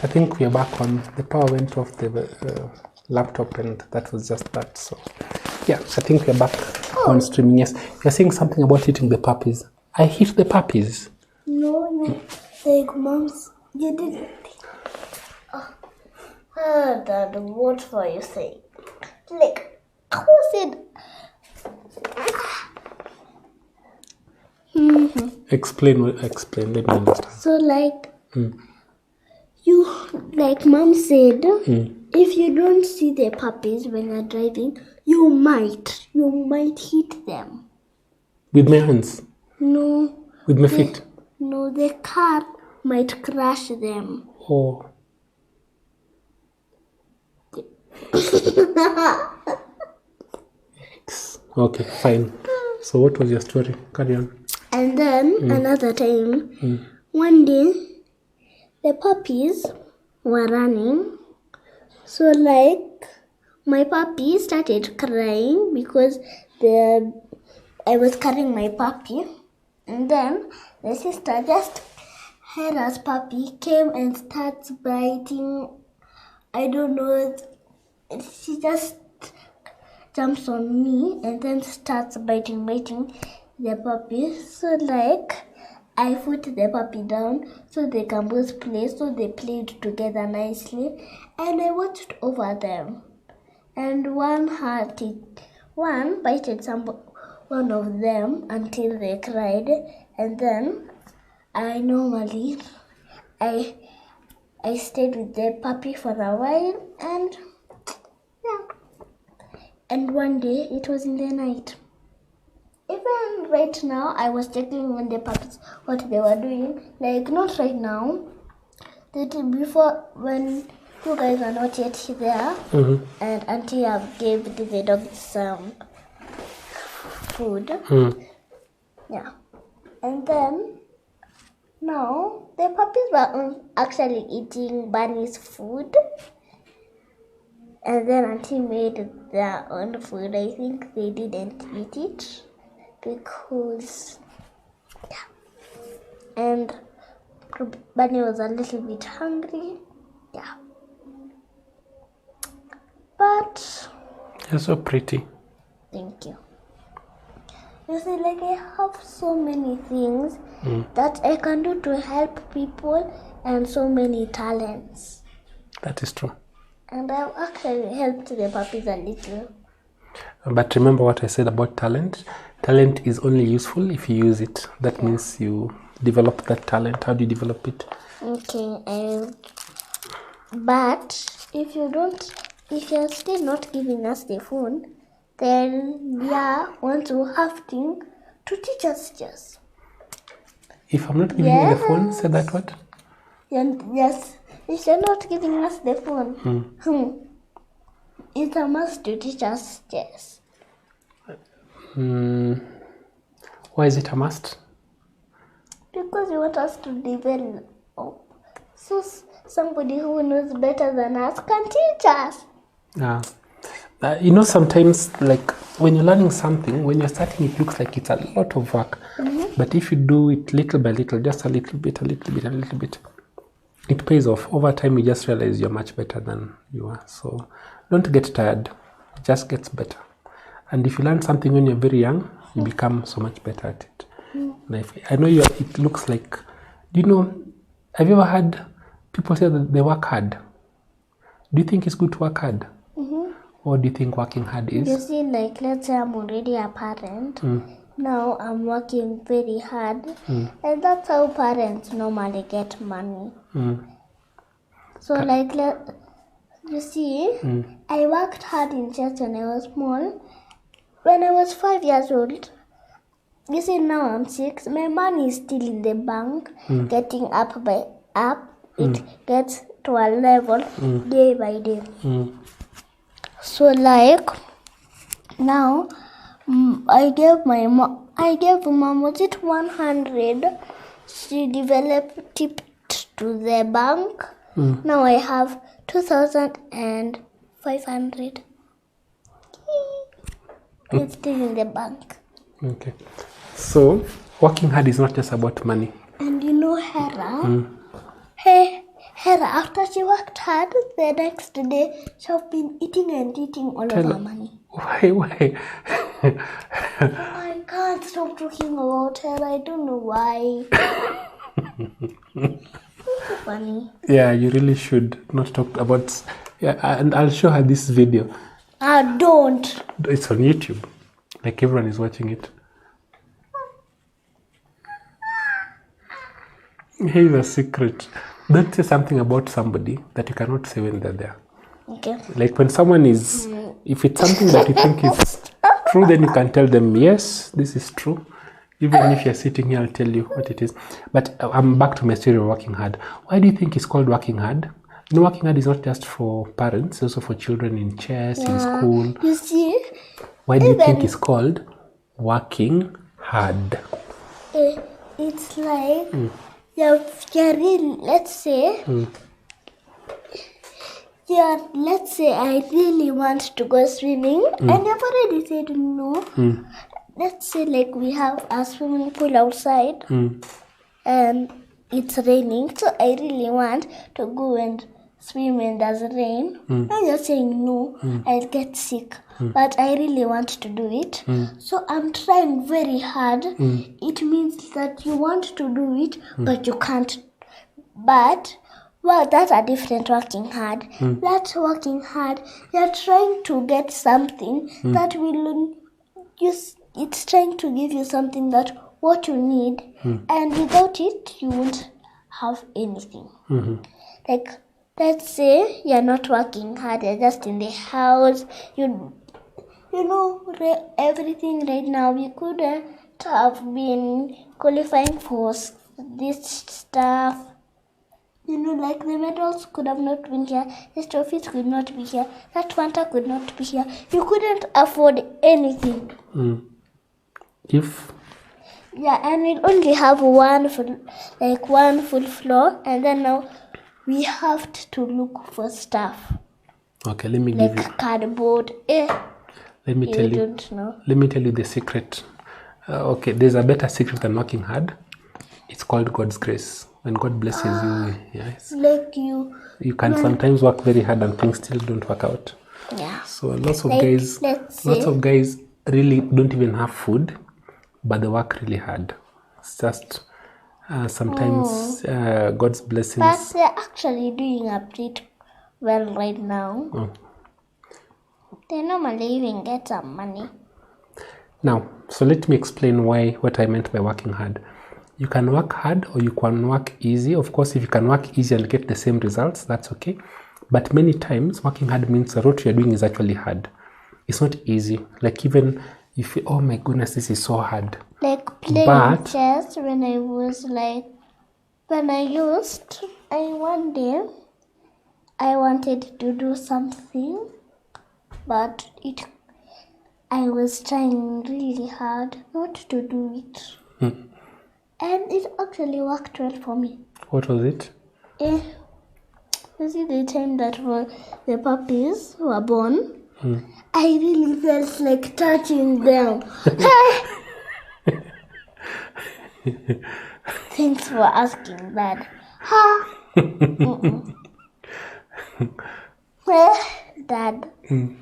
I think we are back on. The power went off the laptop, and that was just that. So, yeah, I think we're back on streaming. Yes, you're saying something about eating the puppies. I hit the puppies. No, like moms, you didn't. Dad, what were you saying? Like, who said? Explain. Let me understand. So, like, you, like mom said, if you don't see the puppies when you're driving, you might hit them. With my hands? No. With my feet? No, the car might crash them. Oh. Okay, fine. So what was your story? Carry on. And then another time, one day, the puppies were running. So like, my puppy started crying because I was carrying my puppy. And then the sister, just Hera's puppy, came and starts biting. I don't know. She just jumps on me and then starts biting the puppy. So like, I put the puppy down so they can both play. So they played together nicely, and I watched over them. And one bited one of them until they cried, and then I stayed with the puppy for a while, and one day it was in the night. Even right now, I was checking on the puppies what they were doing. Like, not right now. Before, when you guys are not yet there, and Auntie gave the dogs some food. Yeah. And then, now, the puppies were actually eating Bunny's food. And then Auntie made their own food. I think they didn't eat it because, and Bunny was a little bit hungry. Yeah. But You're so pretty. Thank you. You see, like, I have so many things that I can do to help people, and so many talents. That is true. And I've actually helped the puppies a little. But remember what I said about talent. Talent is only useful if you use it. That means you develop that talent. How do you develop it? Okay, but if you're still not giving us the phone, then want to have to teach us just. If I'm not giving you the phone, say that what? Yes, if you're not giving us the phone, it's a must to teach us chess. Why is it a must? Because you want us to develop. So somebody who knows better than us can teach us. Sometimes, like, when you're learning something, when you're starting, it looks like it's a lot of work. But if you do it little by little, just a little bit, it pays off. Over time, you just realize you're much better than you are. So don't get tired. It just gets better. And if you learn something when you're very young, you become so much better at it. I know it looks like, have you ever had people say that they work hard? Do you think it's good to work hard? Or do you think working hard is? You see, like, let's say I'm already a parent. Now I'm working very hard. And that's how parents normally get money. So, like, you see, I worked hard in church when I was small. When I was 5 years old, you see, now I'm 6. My money is still in the bank, getting up by up. It gets to a level day by day. So, like, now I gave mom, was it 100? She developed it to the bank. Now I have 2,500. It's still in the bank. Okay. So, working hard is not just about money. And Hera, Hera, after she worked hard, the next day she's been eating and eating all of her money. Why? I can't stop talking about her. I don't know why. It's so funny. Yeah, you really should not talk about. Yeah, and I'll show her this video. Don't. It's on YouTube. Like everyone is watching it. Here's a secret. Don't say something about somebody that you cannot say when they're there. Okay. Like when someone is, if it's something that you think is true, then you can tell them, yes, this is true. Even if you're sitting here, I'll tell you what it is. But I'm back to my story of working hard. Why do you think it's called working hard? You know, working hard is not just for parents, it's also for children in chairs, in school. You see? Why do you think it's called working hard? It's like, let's say I really want to go swimming and you've already said no. Let's say like we have a swimming pool outside and it's raining, so I really want to go and swim when there's rain. Now you're saying no, I'll get sick, but I really want to do it. So I'm trying very hard. It means that you want to do it, but you can't. But, well, that's a different working hard. That's working hard. You're trying to get something that will use. It's trying to give you something that what you need, and without it, you won't have anything. Like, let's say you're not working hard, you're just in the house. You know, everything right now, we could have been qualifying for this stuff. You know, like the medals could have not been here, the trophies could not be here, that Fanta could not be here. You couldn't afford anything. And we only have one full floor, and then now we have to look for stuff. Okay, let me give you cardboard. Let me tell you. Don't know. Let me tell you the secret. Okay, there's a better secret than working hard. It's called God's grace. When God blesses you, yes. Like you can sometimes work very hard and things still don't work out. Yeah. So lots of guys really don't even have food, but they work really hard. It's just sometimes God's blessings. But they're actually doing a bit well right now. They normally even get some money. Now, so let me explain what I meant by working hard. You can work hard or you can work easy. Of course, if you can work easy and get the same results, that's okay. But many times, working hard means the what you're doing is actually hard. It's not easy. Like even if you, oh my goodness, this is so hard. Like playing chess one day, I wanted to do something, but I was trying really hard not to do it. And it actually worked well for me. What was it? You see the time that the puppies were born, I really felt like touching them. Thanks for asking that. Dad,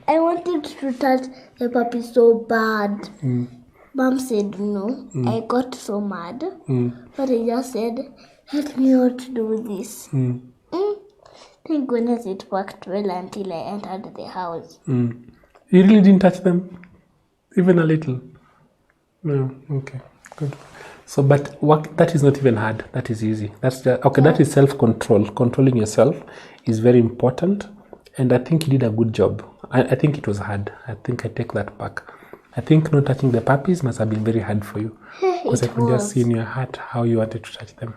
I wanted to touch the puppy so bad. Mom said no. I got so mad. But I just said, let me not do this. Thank goodness it worked well until I entered the house. You really didn't touch them? Even a little? No, okay, good. So, but that is not even hard. That is easy. That's okay. That is self-control. Controlling yourself is very important. And I think you did a good job. I think it was hard. I think I take that back. I think not touching the puppies must have been very hard for you. Because I could just see in your heart how you wanted to touch them.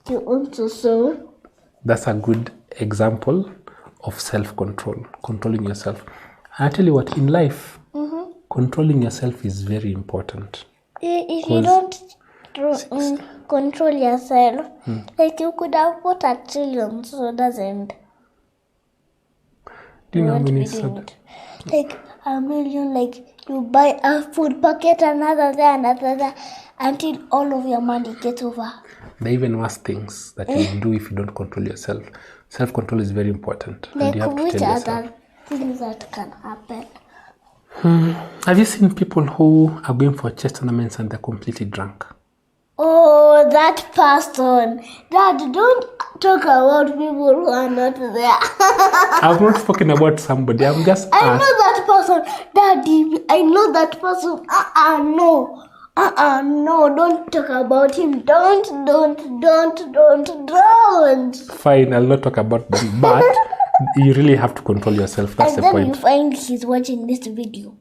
You also saw. That's a good example of self-control, controlling yourself. I tell you what, in life, controlling yourself is very important. If you don't control yourself, like you could have bought a trillion, so it doesn't. Do you know how many said? Like a million, like You buy a food packet, another there, until all of your money gets over. There are even worse things that you do if you don't control yourself. Self-control is very important. Like and you have to which tell other yourself. things that can happen? Have you seen people who are going for chest tournaments and they're completely drunk? Oh, that person. Dad, don't talk about people who are not there. I've not spoken about somebody. I'm just I know that person. Daddy, I know that person. No. No, don't talk about him. Don't. Fine, I'll not talk about them. But you really have to control yourself. That's And the then point. you find he's watching this video.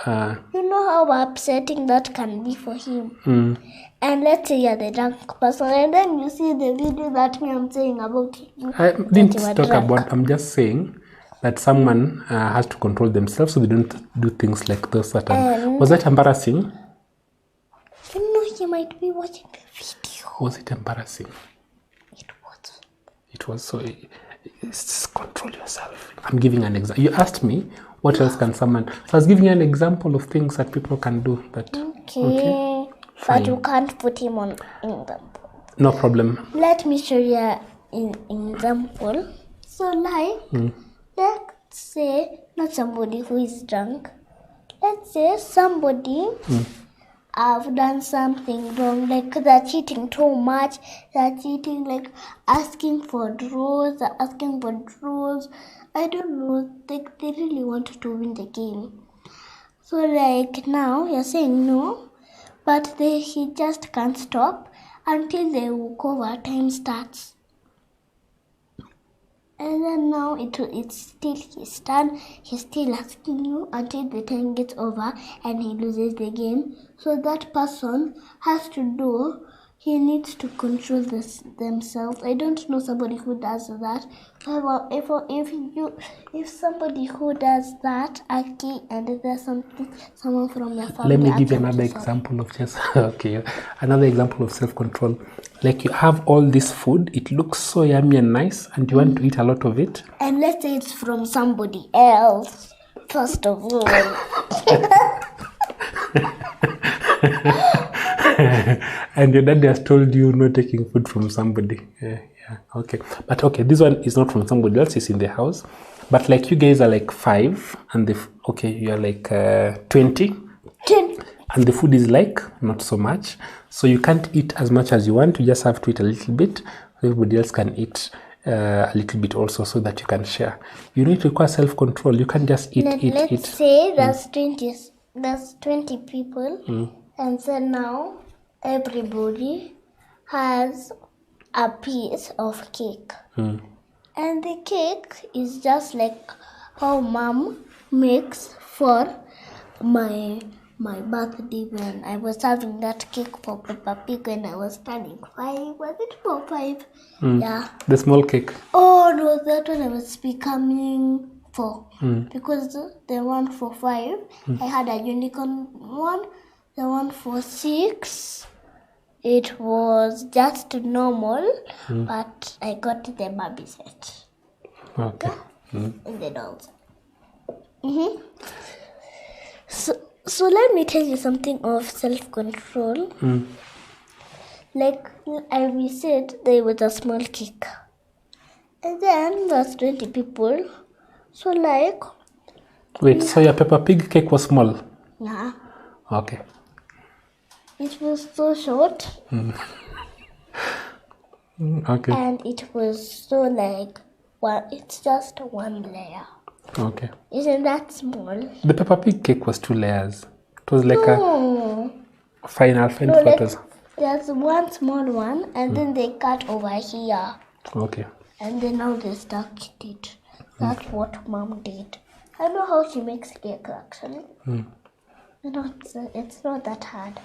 You know how upsetting that can be for him. And let's say you're the drunk person, and then you see the video that I'm saying about you. I didn't talk about. I'm just saying that someone has to control themselves so they don't do things like those. Was that embarrassing? You know, he might be watching the video. Was it embarrassing? It was. It was. So just control yourself. I'm giving an example. You asked me what else can someone. So I was giving you an example of things that people can do. But Okay. But you can't put him on example. No problem. Let me show you an example. So let's say not somebody who is drunk. Let's say somebody have done something wrong, like they're cheating too much. They're cheating, like asking for draws. I don't know. They really want to win the game. So like now you're saying no. But he just can't stop until the walkover time starts. And then now it's still his turn. He's still asking you until the time gets over and he loses the game. So that person has to do, he needs to control themselves. I don't know somebody who does that. If somebody who does that, Aki, and there's someone from your family. Let me give you another example of just another example of self-control. Like you have all this food, it looks so yummy and nice, and you want to eat a lot of it. And let's say it's from somebody else, first of all. And your daddy has told you not taking food from somebody. Okay. But okay, this one is not from somebody else, it's in the house. But like you guys are like 5 and you're like 20. 10. And the food is like not so much. So you can't eat as much as you want, you just have to eat a little bit. Everybody else can eat a little bit also so that you can share. You need to require self-control. You can't just eat. Let's say there's 20 people. And so now everybody has a piece of cake. And the cake is just like how mom makes for my birthday when I was having that cake for Peppa Pig when I was turning 5. Was it for 5? Yeah. The small cake. Oh no, that one I was becoming 4. Because the one for 5, I had a unicorn one. The one for 6, it was just normal, but I got the Barbie set. Okay. And the dolls. So let me tell you something of self-control. Like we said, there was a small cake. And then there's 20 people. So like... Wait, so your Peppa Pig cake was small? Yeah. Okay. It was so short. Okay. And it was so like, it's just one layer. Okay. Isn't that small? The Peppa Pig cake was 2 layers. It was like a final photos. There's one small one, and then they cut over here. Okay. And then now they stuck it. That's what mom did. I know how she makes cake actually. You know, it's not that hard.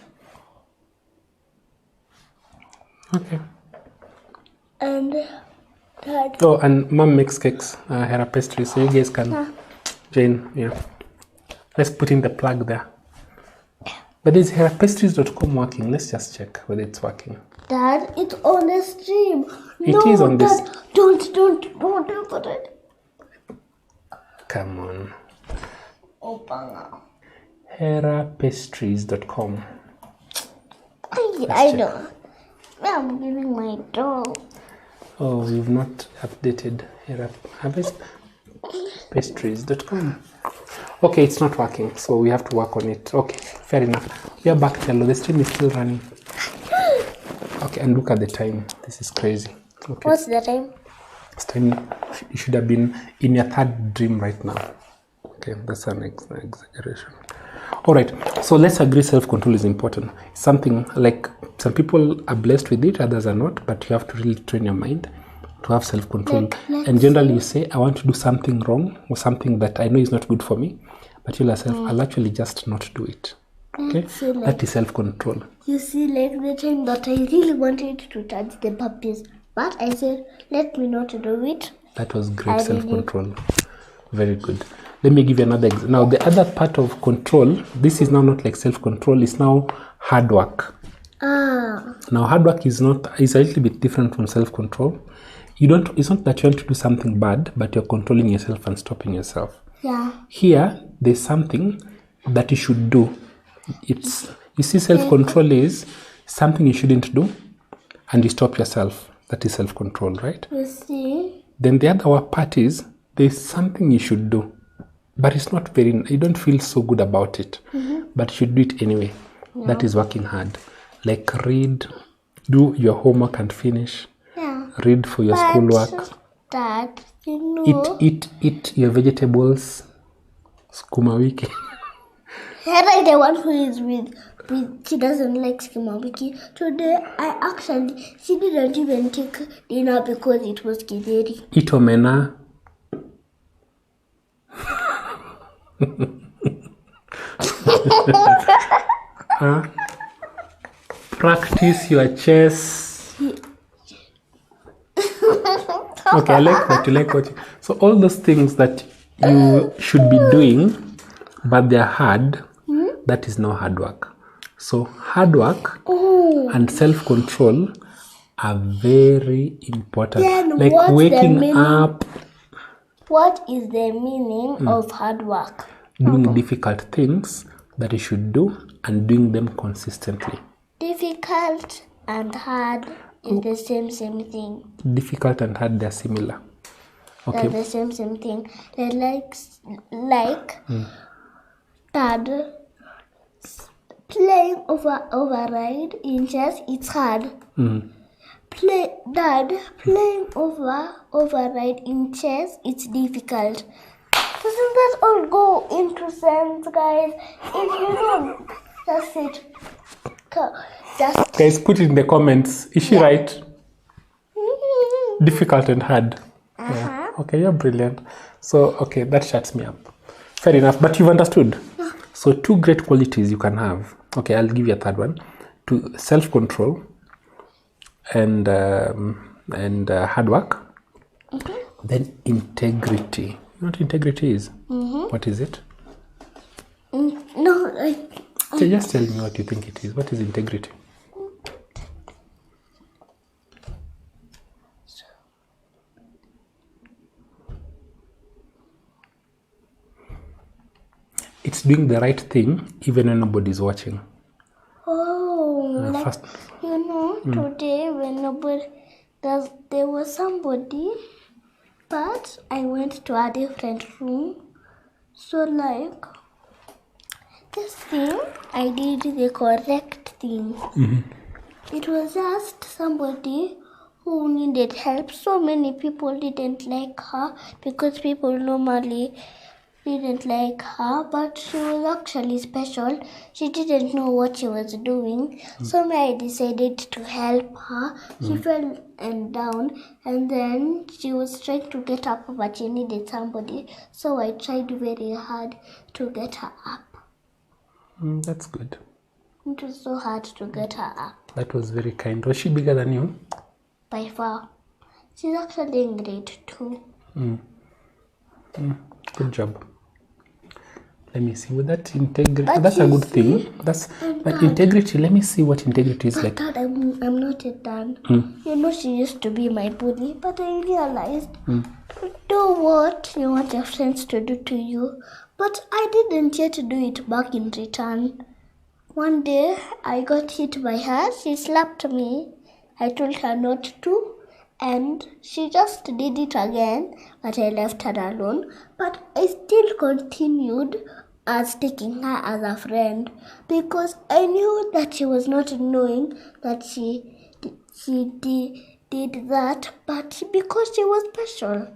Okay. And Dad. Oh, and mom makes cakes, her pastry, so you guys can join. Yeah. Let's put in the plug there. But is herapastries.com working? Let's just check whether it's working. Dad, it's on the stream. It is on this. Dad, don't put it. Come on. Open. herapastries.com. I know. I'm giving my dog. Oh, we've not updated herapastries.com. Okay, it's not working, so we have to work on it. Okay, fair enough. We are back, Telo. The stream is still running. Okay, and look at the time. This is crazy. Okay. What's the time? It's time. You should have been in your third dream right now. Okay, that's an exaggeration. All right, so let's agree self-control is important. Something like some people are blessed with it, others are not, but you have to really train your mind to have self-control. And generally you say, I want to do something wrong or something that I know is not good for me, but you yourself, I'll actually just not do it. Okay, that is self-control. You see, like the time that I really wanted to touch the puppies, but I said, let me not do it. That was great self-control. Very good. Let me give you another example. Now, the other part of control, this is now not like self-control, it's now hard work. Now, hard work is a little bit different from self-control. It's not that you want to do something bad, but you're controlling yourself and stopping yourself. Yeah. Here, there's something that you should do. You see, self-control is something you shouldn't do, and you stop yourself. That is self-control, right? You see? Then the other part is, there's something you should do, but it's not you don't feel so good about it, but you should do it anyway. Yeah. That is working hard. Like read, do your homework and finish. Yeah. Read for your schoolwork. Dad, you know. Eat your vegetables. Skuma wiki. Hera is the one who is with she doesn't like skuma wiki. Today, she didn't even take dinner because it was kideri. Eat omena. Practice your chess. Okay, I like that. You like watching. So all those things that you should be doing, but they're hard, that is no hard work. So hard work and self-control are very important. Then like waking up. What is the meaning of hard work? Doing difficult things that you should do and doing them consistently. Difficult and hard is the same thing. Difficult and hard, they're similar. Okay. They're the same thing. They're like Dad playing override in chess, it's hard. Dad playing override in chess, it's difficult. Doesn't that all go into sense, guys? If you don't, that's it. Guys, put it in the comments. Is she right? Difficult and hard. Yeah. Okay, you're brilliant. So, okay, that shuts me up. Fair enough, but you've understood. So, 2 great qualities you can have. Okay, I'll give you a third one. To self-control and hard work. Then integrity. You know what integrity is? What is it? No, Just tell me what you think it is. What is integrity? It's doing the right thing even when nobody's watching. Like, today when there was somebody, but I went to a different room. So like, this thing, I did the correct thing. It was just somebody who needed help. So many people didn't like her because people normally didn't like her, but she was actually special. She didn't know what she was doing. So I decided to help her. She fell down, and then she was trying to get up, but she needed somebody. So I tried very hard to get her up. That's good. It was so hard to get her up. That was very kind. Was she bigger than you? By far. She's actually in grade 2. Good job. Let me see. With that integrity, that's a good thing. But integrity. Let me see what integrity is like. Dad, I'm not done. You know, she used to be my bully, but I realized do what you want your friends to do to you, But I didn't yet do it back in return. One day, I got hit by her. She slapped me. I told her not to. And she just did it again. But I left her alone. But I still continued as taking her as a friend. Because I knew that she was not knowing that she did that. But because she was special.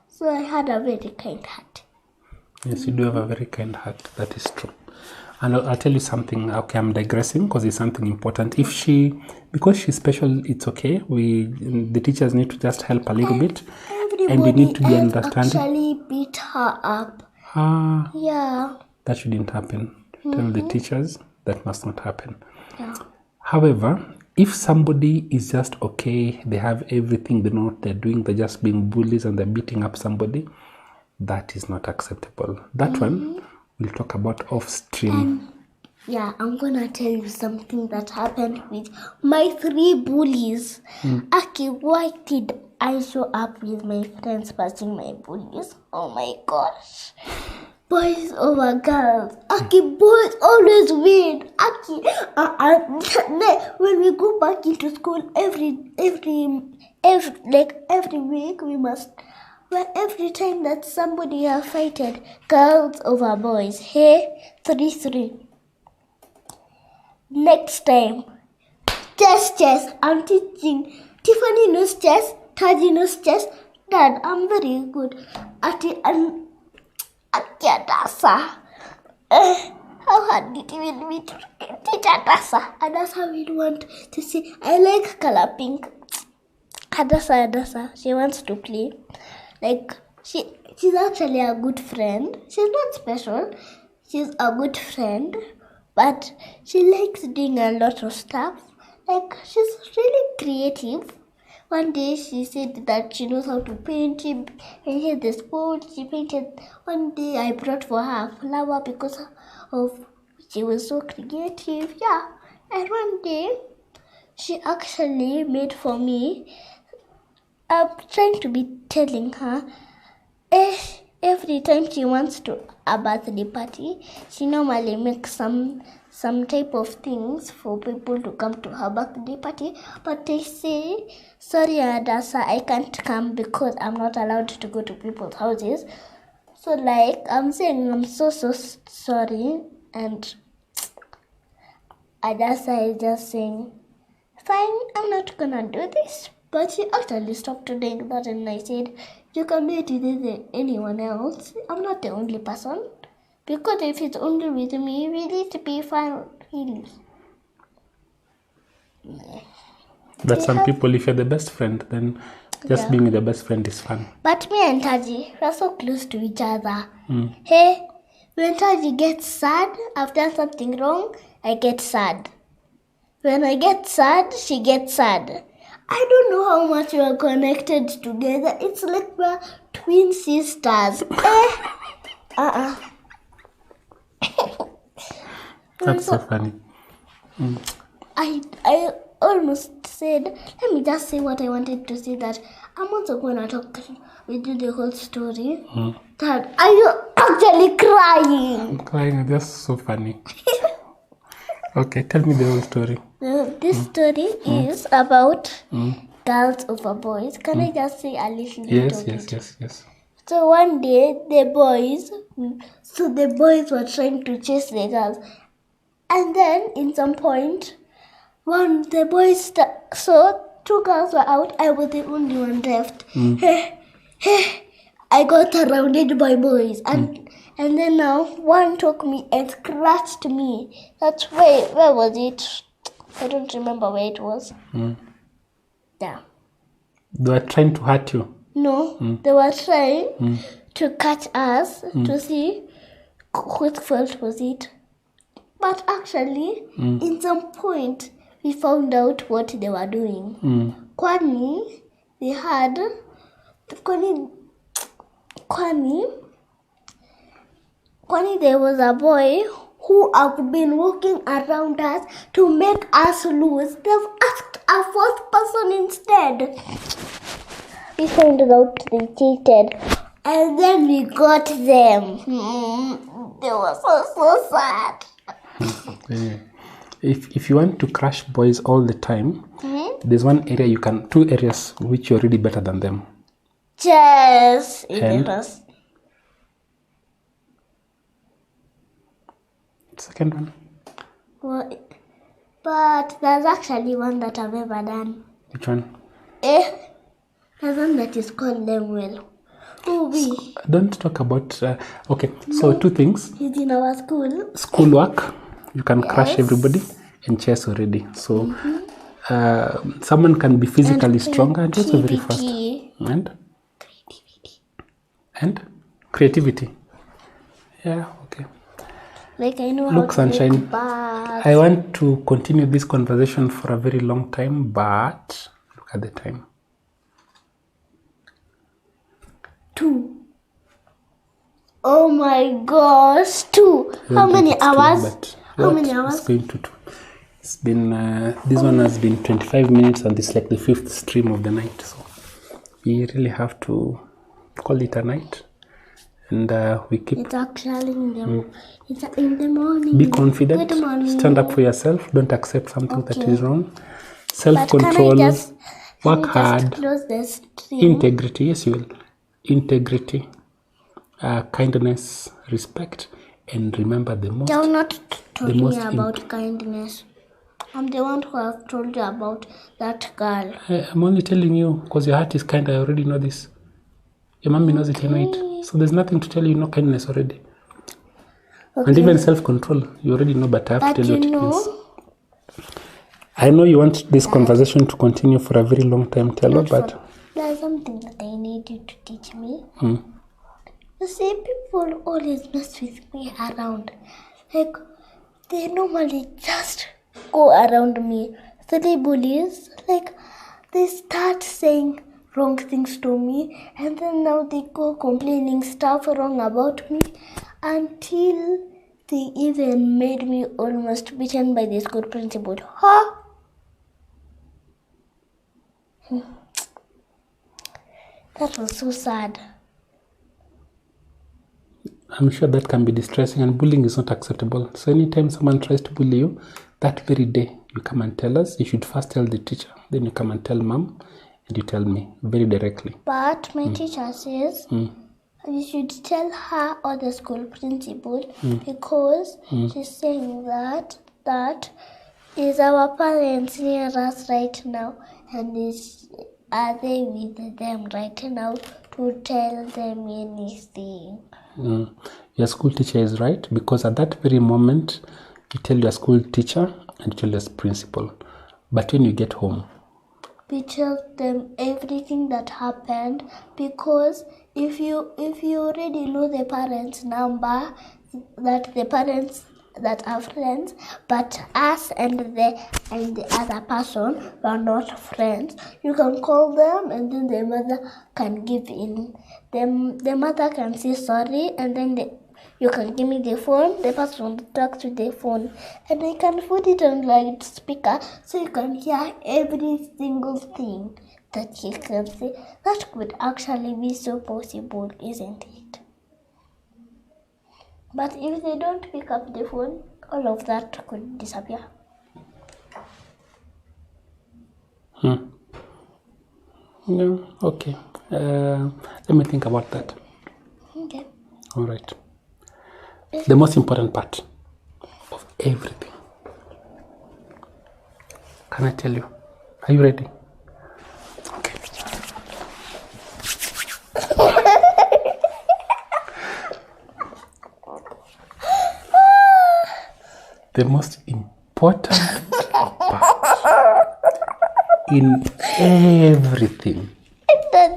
So I had a very kind heart. Yes, you do have a very kind heart. That is true. And I'll tell you something. Okay, I'm digressing because it's something important. Because she's special, it's okay. The teachers need to just help a little bit, and we need to be understanding. Actually beat her up. Yeah. That shouldn't happen. Tell the teachers that must not happen. Yeah. However, if somebody is just okay, they have everything, they know what they're doing, they're just being bullies and they're beating up somebody, that is not acceptable. That one we'll talk about off stream. Yeah, I'm gonna tell you something that happened with my 3 bullies. Aki, why did I show up with my friends passing my bullies? Oh my gosh. Boys over girls. Aki, boys always win. Aki, when we go back into school every week, we must. Well, every time that somebody have fighted, girls over boys. Hey, 3-3. Next time, chess. I'm teaching. Tiffany knows chess. Taji knows chess. Dad, I'm very good at it. And Adasa. How hard did it will be to teach Adasa? Adasa will want to see. I like color pink. Adasa. She wants to play. Like, she's actually a good friend. She's not special. She's a good friend. But she likes doing a lot of stuff. Like, she's really creative. One day she said that she knows how to paint. She painted the sport. She painted. One day I brought for her a flower because of she was so creative. Yeah. And one day she actually made for me. I'm trying to be telling her every time she wants to a birthday party, she normally makes some type of things for people to come to her birthday party. But they say, sorry, Adasa, I can't come because I'm not allowed to go to people's houses. So like, I'm saying I'm so sorry. And Adasa is just saying, fine, I'm not gonna do this. But she actually stopped doing that, and I said, you can do it with anyone else. I'm not the only person. Because if it's only with me, we need to be fine, really. But some people, if you're the best friend, then just being the best friend is fun. But me and Taji, we're so close to each other. Hey, when Taji gets sad, I've done something wrong, I get sad. When I get sad, she gets sad. I don't know how much we are connected together. It's like we're twin sisters. That's so funny. I almost said, let me just say what I wanted to say, that I'm also going to talk with you the whole story. Dad, are you actually crying? I'm crying. That's so funny. Okay, tell me the whole story. This story is about girls over boys. Can I just say a little bit? Yes. So one day, the boys were trying to chase the girls. And then, in some point, so 2 girls were out. I was the only one left. I got surrounded by boys. And then now, one took me and scratched me. That's where was it? I don't remember where it was. Yeah. They were trying to hurt you? No, they were trying to catch us to see whose fault was it. But actually, in some point, we found out what they were doing. Kwani, there was a boy who have been walking around us to make us lose. They've asked a 4th person instead. We found out they cheated. And then we got them. They were so sad. If you want to crush boys all the time, there's one area two areas which you're really better than them. Chess. Second one. Well, but there's actually one that I've ever done. Which one? There's one that is called Lemuel. Don't talk about... okay, so two things. It's in our school. Schoolwork, you can crush everybody, and chess already. So someone can be physically stronger and also very fast. And creativity. Yeah, okay. Like I know Look, how to Sunshine, make bags. I want to continue this conversation for a very long time, but look at the time. 2. Oh my gosh, 2. How many hours? How many hours? It's going to 2. It's been, this one has been 25 minutes and it's like the 5th stream of the night. So we really have to call it a night. And we keep... It's actually it's in the morning. Be confident. Good morning. Stand up for yourself. Don't accept something that is wrong. Self-control. Work hard. Close the stream? Integrity. Yes, you will. Integrity. Kindness. Respect. And remember the most... You're not talking about kindness. I'm the one who have told you about that girl. I'm only telling you because your heart is kind. I already know this. Your mommy knows it, you know it. So there's nothing to tell you, no kindness already. Okay. And even self-control, you already know, but I have to tell you what it means. I know you want this conversation to continue for a very long time, Telo, but... There's something that I need you to teach me. You see, people always mess with me around. Like, they normally just go around me. So they bullies, like, they start saying wrong things to me, and then now they go complaining stuff wrong about me until they even made me almost beaten by the school principal. That was so sad. I'm sure that can be distressing, and bullying is not acceptable. So anytime someone tries to bully you, that very day you come and tell us. You should first tell the teacher, then you come and tell mom, and you tell me very directly. But my teacher says you should tell her or the school principal because she's saying that is our parents near us right now, and are they with them right now to tell them anything? Your school teacher is right, because at that very moment you tell your school teacher and you tell your principal. But when you get home, we tell them everything that happened, because if you already know the parents' number, that the parents that are friends, but us and the other person are not friends, you can call them, and then the mother can give in. The mother can say sorry, and then you can give me the phone. The person talks to the phone, and I can put it on loudspeaker so you can hear every single thing that you can say. That could actually be so possible, isn't it? But if they don't pick up the phone, all of that could disappear. No, okay. Let me think about that. Okay. All right. The most important part of everything. Can I tell you? Are you ready? Okay. The most important part in everything.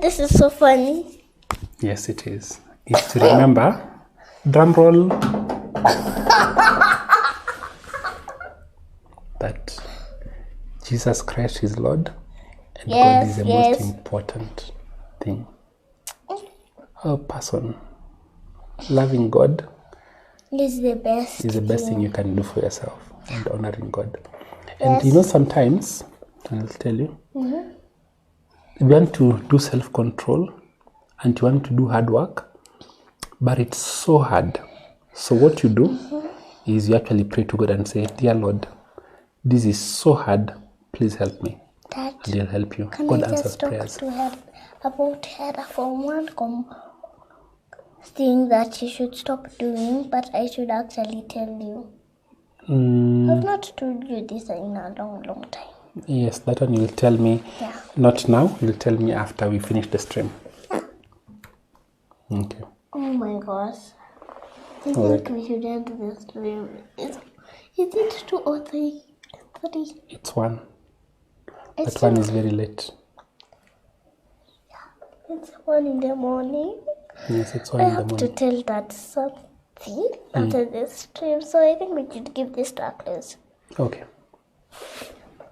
This is so funny. Yes, it is. Is to remember, drum roll, that Jesus Christ is Lord, and God is the most important thing. A person loving God is the best. Is the best thing you can do for yourself, and honoring God. And you know, sometimes, I'll tell you, we want to do self-control and you want to do hard work, but it's so hard. So what you do is you actually pray to God and say, Dear Lord, this is so hard. Please help me. Dad, And He'll help you. can God I answers just talk prayers. to her about her from one thing that she should stop doing, but I should actually tell you. I've not told you this in a long, long time. Yes, that one you'll tell me. Yeah. Not now. You'll tell me after we finish the stream. Okay. Oh my gosh. I All think we should end this stream. Is it 2 or 3? 3. It's 1. It's That one is very late. It's 1 in the morning. Yes, it's 1 I in the have to morning. tell that something after this stream, so I think we should give this to Agnes. Okay.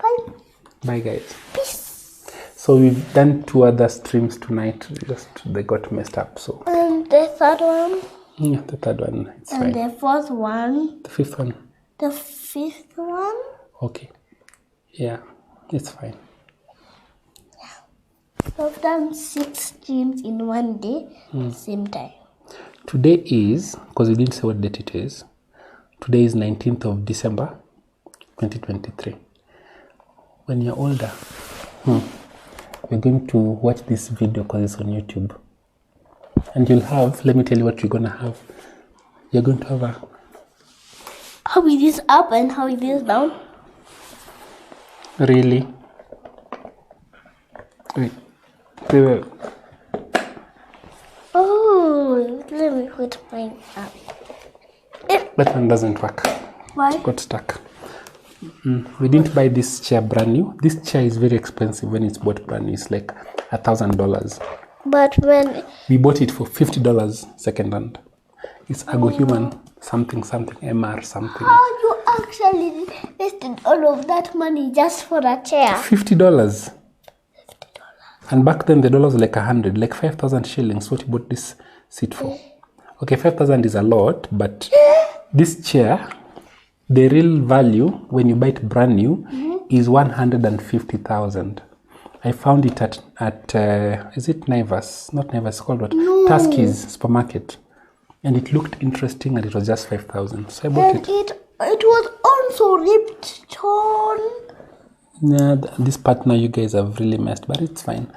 Bye. Bye, guys. Peace. So we've done 2 other streams tonight. Just they got messed up. So And the third one. yeah, the third one, it's And fine. the fourth one. The 5th one. The 5th one. Okay. Yeah, it's fine. I've done 6 streams in one day, same time. Today is, because we didn't say what date it is, today is 19th of December, 2023. When you're older, we're going to watch this video because it's on YouTube. And you'll have, let me tell you what you're going to have. You're going to have a... How is this up and how is this down? Really? Wait. Wait. Oh, let me put mine up. That one doesn't work. Why? Got stuck. We didn't buy this chair brand new. This chair is very expensive when it's bought brand new. It's like $1,000. But when We bought it for $50 second hand. It's Ago Human something MR something. how you actually wasted all of that money just for a chair? $50. And back then the dollar was like 100, like 5,000 shillings. What you bought this seat for? Okay, 5,000 is a lot, but this chair, the real value when you buy it brand new is 150,000. I found it at is it Naivas? Not Naivas, called what? No. Tuskys supermarket, and it looked interesting, and it was just 5,000. So I bought And it. it was also ripped, torn. Yeah, this part now you guys have really messed, but it's fine.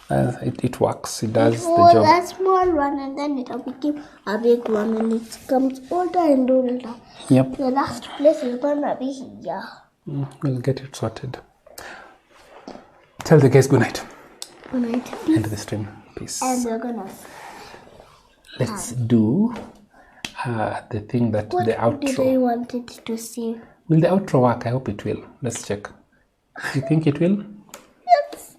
It works. It does It the was job. a small one and then it became a big one and it becomes older and older. Yep. The last place is gonna be here. We'll get it sorted. Tell the guys good night. Good night. End the stream. Peace. And we're gonna. Let's do the thing that What the did I outro. wanted to see? Will the outro work? I hope it will. Let's check. You think it will? Yes.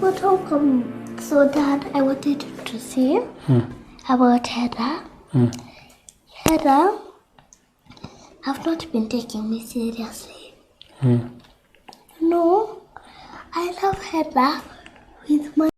But how come? So, Dad, I wanted to see about Heather. Heather, have not been taking me seriously. No, I love Heather with my